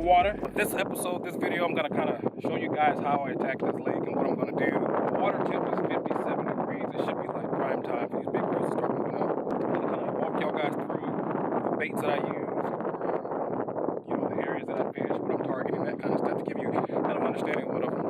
water. This episode, this video, I'm gonna kind of show you guys how I attack this lake and what I'm gonna do. The water temp is 57 degrees. It should be like prime time for these big girls to start moving up. I'm gonna kind of walk y'all guys through the baits that I use, or the areas that I fish, what I'm targeting, that kind of stuff, to give you kind of understanding of what I'm doing.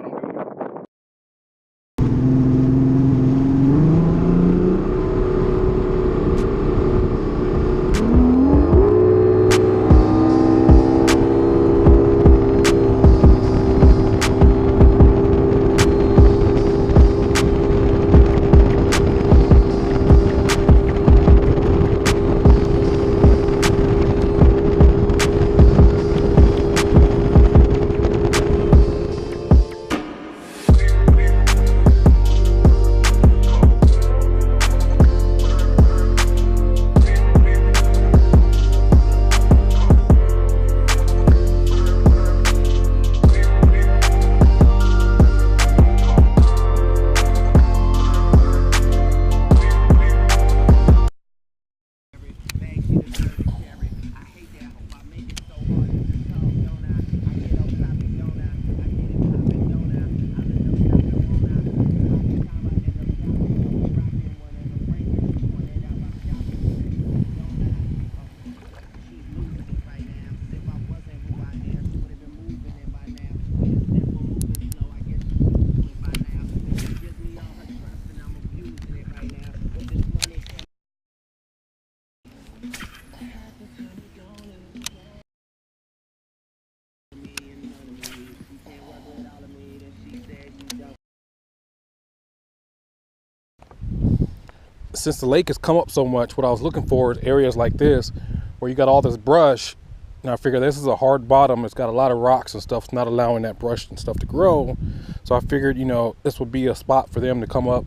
Since the lake has come up so much, what I was looking for is areas like this where you got all this brush. Now I figure this is a hard bottom. It's got a lot of rocks and stuff. It's not allowing that brush and stuff to grow. So I figured, this would be a spot for them to come up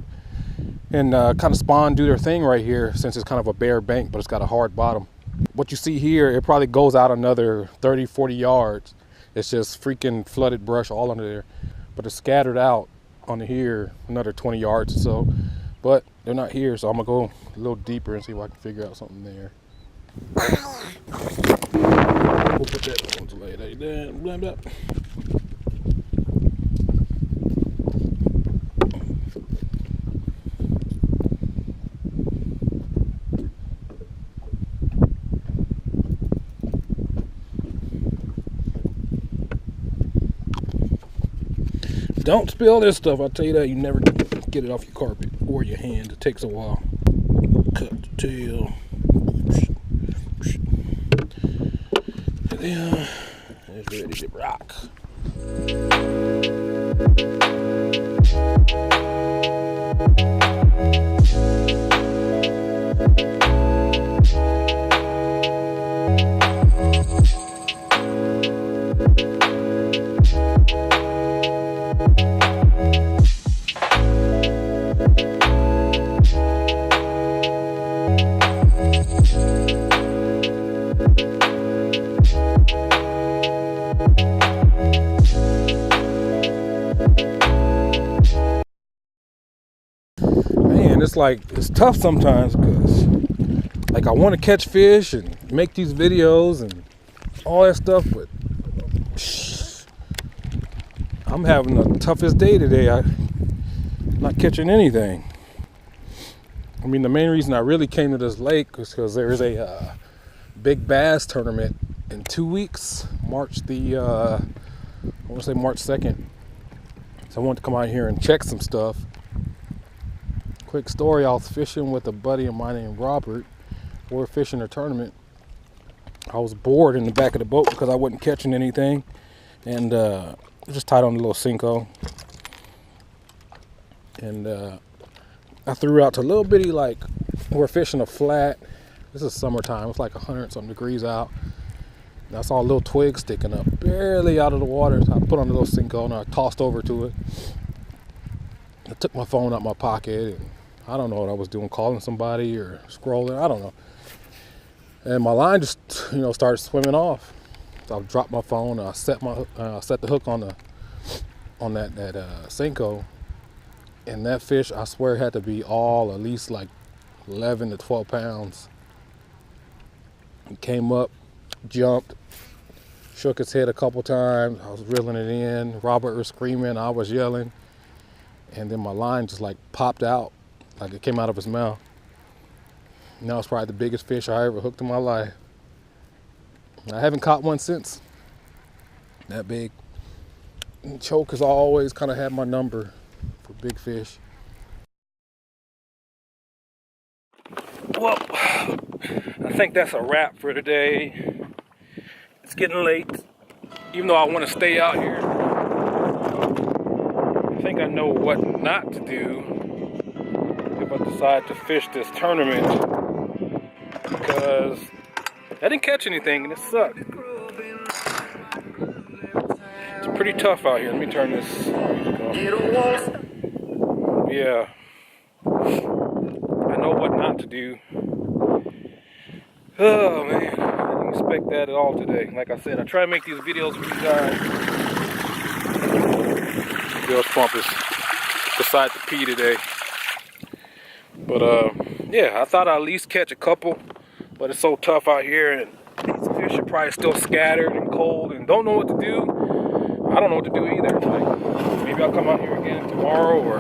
and kind of spawn, do their thing right here, since it's kind of a bare bank, but it's got a hard bottom. What you see here, it probably goes out another 30, 40 yards. It's just freaking flooded brush all under there. But it's scattered out onto here another 20 yards or so. But they're not here, so I'm gonna go a little deeper and see if I can figure out something there. We'll put that on to lay that down. Blah, blah. Don't spill this stuff. I'll tell you that. You never get it off your carpet or your hand. It takes a while. Cut the tail. And then it's ready to rock. It's tough sometimes because I want to catch fish and make these videos and all that stuff, but I'm having the toughest day today. I'm not catching anything. I mean, the main reason I really came to this lake was because there's a big bass tournament in 2 weeks, I want to say March 2nd. So I wanted to come out here and check some stuff. Quick story, I was fishing with a buddy of mine named Robert. We were fishing a tournament. I was bored in the back of the boat because I wasn't catching anything, and just tied on a little Senko. And I threw out to a little bitty, we're fishing a flat. This is summertime. It's like 100-something degrees out. And I saw a little twig sticking up, barely out of the water. So I put on a little Senko and I tossed over to it. I took my phone out my pocket, and I don't know what I was doing, calling somebody or scrolling, I don't know. And my line just, started swimming off. So I dropped my phone, I set the hook on that Senko, and that fish, I swear, had to be all at least 11 to 12 pounds. He came up, jumped, Shook his head a couple times. I was reeling it in. Robert was screaming. I was yelling. And then my line just like popped out, like it came out of his mouth. And that was probably the biggest fish I ever hooked in my life. I haven't caught one since. That big. And Choke has always kind of had my number for big fish. Well, I think that's a wrap for today. It's getting late. Even though I want to stay out here, I think I know what not to do if I decide to fish this tournament, because I didn't catch anything and it sucked. It's pretty tough out here. Let me turn this. Yeah. I know what not to do. Oh man, I didn't expect that at all today. Like I said, I try to make these videos for you guys. Bill's pump is beside the pee today. But yeah, I thought I'd at least catch a couple, but it's so tough out here and these fish are probably still scattered and cold and don't know what to do. I don't know what to do either. Like, maybe I'll come out here again tomorrow, or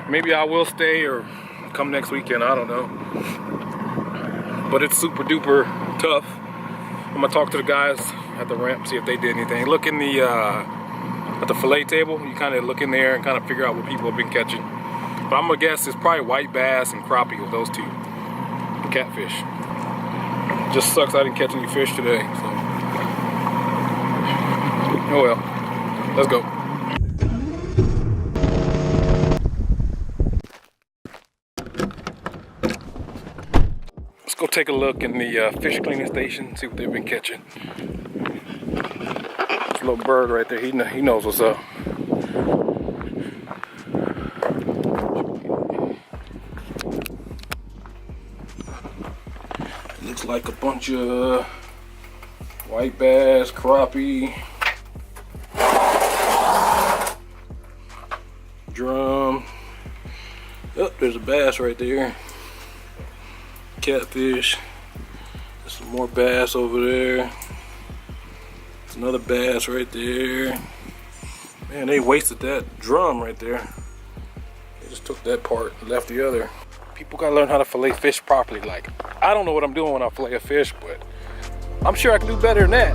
maybe I will stay or come next weekend, I don't know. But it's super duper tough. I'm gonna talk to the guys at the ramp, see if they did anything. Look in the at the fillet table. You kind of look in there and kind of figure out what people have been catching. But I'm gonna guess it's probably white bass and crappie with those two. And catfish. Just sucks I didn't catch any fish today. So. Oh well. Let's go. Go take a look in the fish cleaning station, see what they've been catching. This little bird right there, he knows what's up. Looks like a bunch of white bass, crappie, drum. Oh, there's a bass right there. Catfish. There's some more bass over there. There's another bass right there. Man, they wasted that drum right there. They just took that part and left the other. People gotta learn how to fillet fish properly. Like, I don't know what I'm doing when I fillet a fish, but I'm sure I can do better than that.